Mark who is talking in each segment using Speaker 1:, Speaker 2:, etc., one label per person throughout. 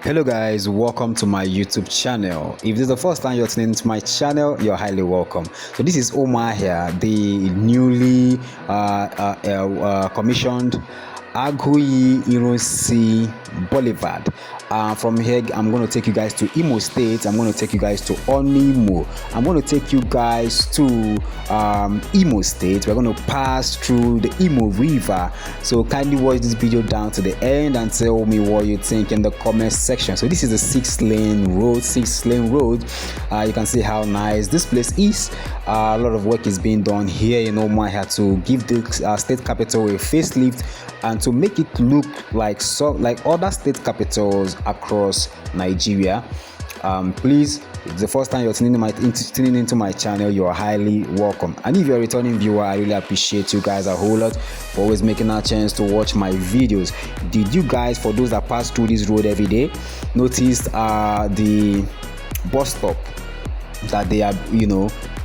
Speaker 1: Hello guys, welcome to my YouTube channel. If this is the first time you're tuning into my channel, you're highly welcome. So this is Umuahia, the newly commissioned Aguyi Ironsi Boulevard. From here, I'm going to take you guys to Imo State. I'm going to take you guys to Onimo. I'm going to take you guys to Imo State. We're going to pass through the Imo River. So kindly watch this video down to the end and tell me what you think in the comment section. So this is a 6-lane road. You can see how nice this place is. A lot of work is being done here in Umuahia to give the state capital a facelift and to make it look like other state capitals across Nigeria. Please, if it's the first time you're tuning into my channel, you're highly welcome. And if you're a returning viewer, I really appreciate you guys a whole lot for always making a chance to watch my videos. Did you guys, for those that pass through this road every day, notice the bus stop that they are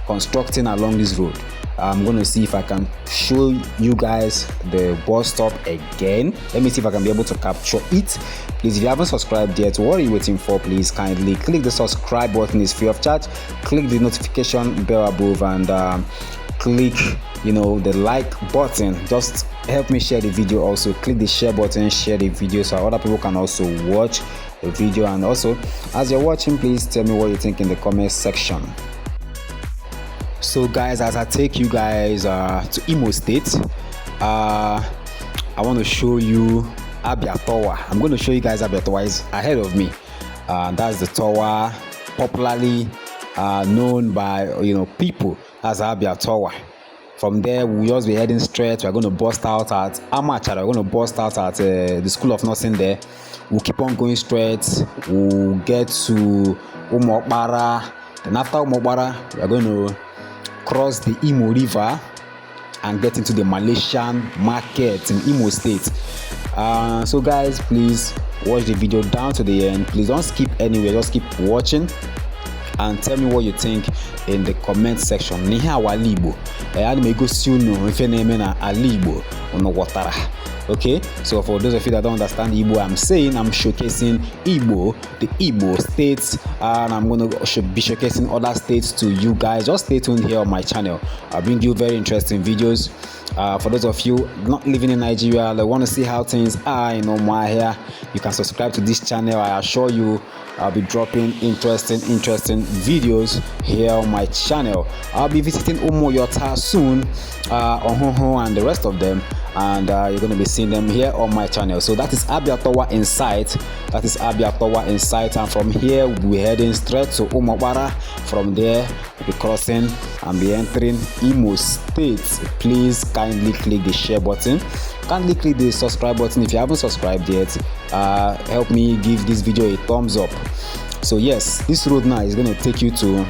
Speaker 1: constructing along this road? I'm going to see if I can show you guys the bus stop again. Let me see if I can be able to capture it. Please, if you haven't subscribed yet, what are you waiting for? Please kindly click the subscribe button. It's free of charge. Click the notification bell above and click the like button. Just help me share the video. Also click the share button, share the video so other people can also watch the video. And also, as you're watching, please tell me what you think in the comment section. So guys, as I take you guys to Imo State, I want to show you Abia Tower. I'm going to show you guys Abia Tower is ahead of me. That's the tower popularly known by people as Abia Tower. From there, we'll just be heading straight. We're going to bust out at Amachara. We're going to bust out at the School of Nursing there. We'll keep on going straight. We'll get to Umuahia. Then after Umuahia, we're going to cross the Imo River and get into the Malaysian market in Imo State. So guys, please watch the video down to the end. Please don't skip anywhere, just keep watching and tell me what you think in the comment section. Okay, so for those of you that don't understand Igbo, I'm showcasing Igbo, the Igbo states, and I'm going to be showcasing other states to you guys. Just stay tuned here on my channel. I'll bring you very interesting videos. For those of you not living in Nigeria, that want to see how things are in Umuahia, you can subscribe to this channel. I assure you I'll be dropping interesting videos here on my channel. I'll be visiting Umuahia soon, and the rest of them, and you're going to be seeing them here on my channel. So that is Abia Tower in sight. And from here we'll be heading straight to Umuahia. From there we'll be crossing and be entering Imo State. Please kindly click the share button, kindly click the subscribe button if you haven't subscribed yet. Help me give this video a thumbs up. So yes, this road now is going to take you to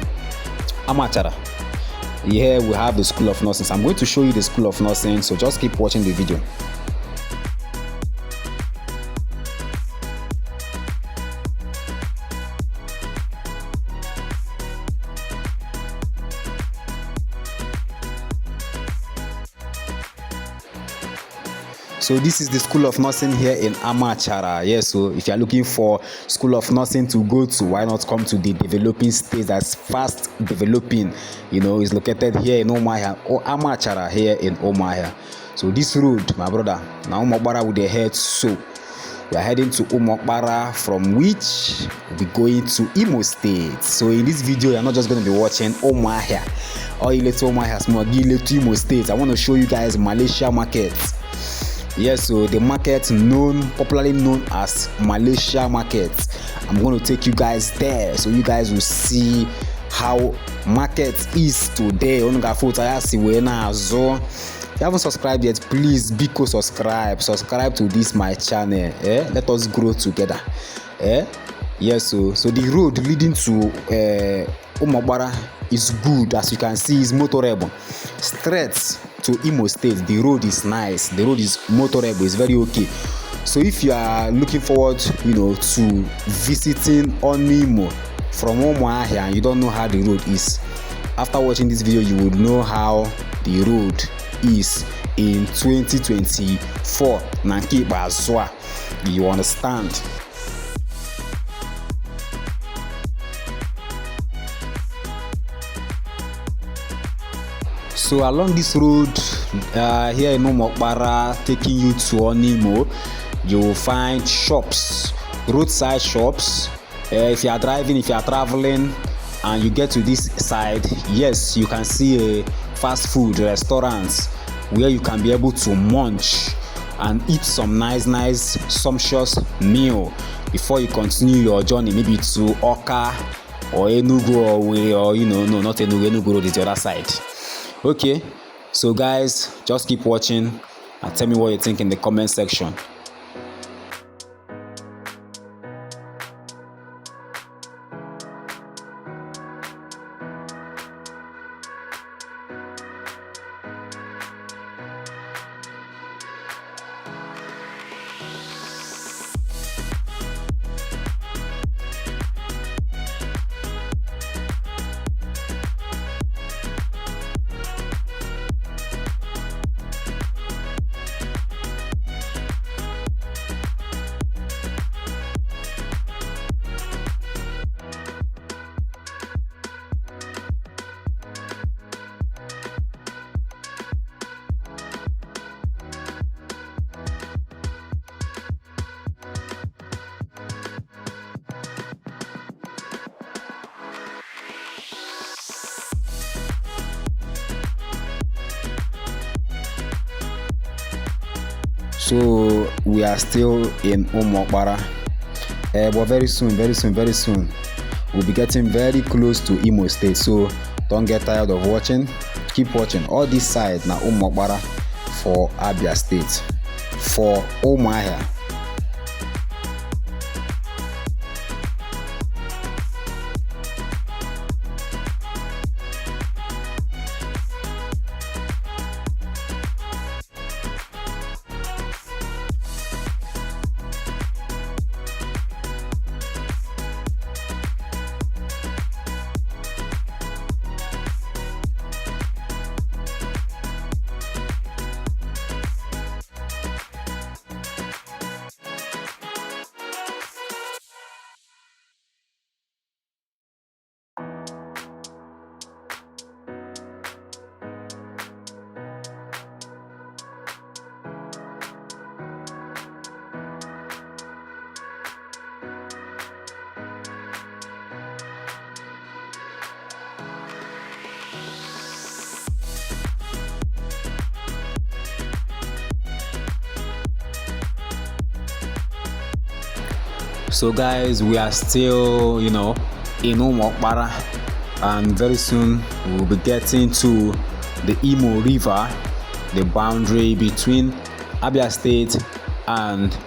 Speaker 1: Amachara. Here we have the School of Nursing. I'm going to show you the School of Nursing, so just keep watching the video. So this is the School of Nursing here in Amachara. Yes, so if you're looking for School of Nursing to go to, why not come to the developing state that's fast developing? It's located here in Umuahia or Amachara here in Umuahia. So this road, my brother, now Umuahia with the head. So we are heading to Umuahia, from which we'll be going to Imo State. So in this video, you're not just going to be watching Umuahia or Umuahia small, Imo State. I want to show you guys Malaysia markets. Yes, so the market popularly known as Malaysia market. I'm going to take you guys there so you guys will see how market is today. If you haven't subscribed yet, please subscribe to this my channel. Let us grow together. Yes, so the road leading to Umuahia is good. As you can see, is motorable. Straight to Imo State, the road is nice. The road is motorable. It's very okay. So if you are looking forward, to visiting Onimo from Umuahia and you don't know how the road is, after watching this video, you will know how the road is in 2024. You understand? So along this road here in Umuahia taking you to Onimo, you will find shops, roadside shops. If you are driving, if you are traveling and you get to this side, yes, you can see a fast food restaurants where you can be able to munch and eat some nice sumptuous meal before you continue your journey, maybe to Oka or Enugu or no, not Enugu Road is the other side. Okay, so guys, just keep watching and tell me what you think in the comment section. So we are still in Umuahia, but very soon we'll be getting very close to Imo State. So don't get tired of watching. Keep watching. All this side now Umuahia for Abia State, for Umuahia. So guys, we are still in Umuahia, and very soon we'll be getting to the Imo River, the boundary between Abia State and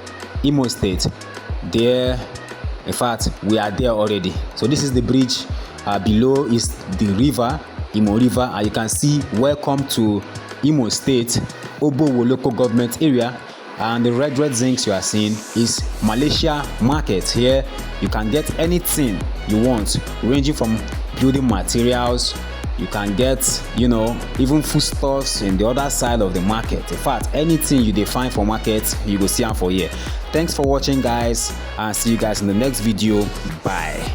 Speaker 1: Imo State. There, in fact, we are there already. So this is the bridge. Below is the river, Imo River, and you can see welcome to Imo State, Obowo local government area. And the red zincs you are seeing is Malaysia market. Here you can get anything you want, ranging from building materials. You can get even foodstuffs in the other side of the market. In fact, anything you define for market, you go see them for here. Thanks for watching guys, and see you guys in the next video. Bye.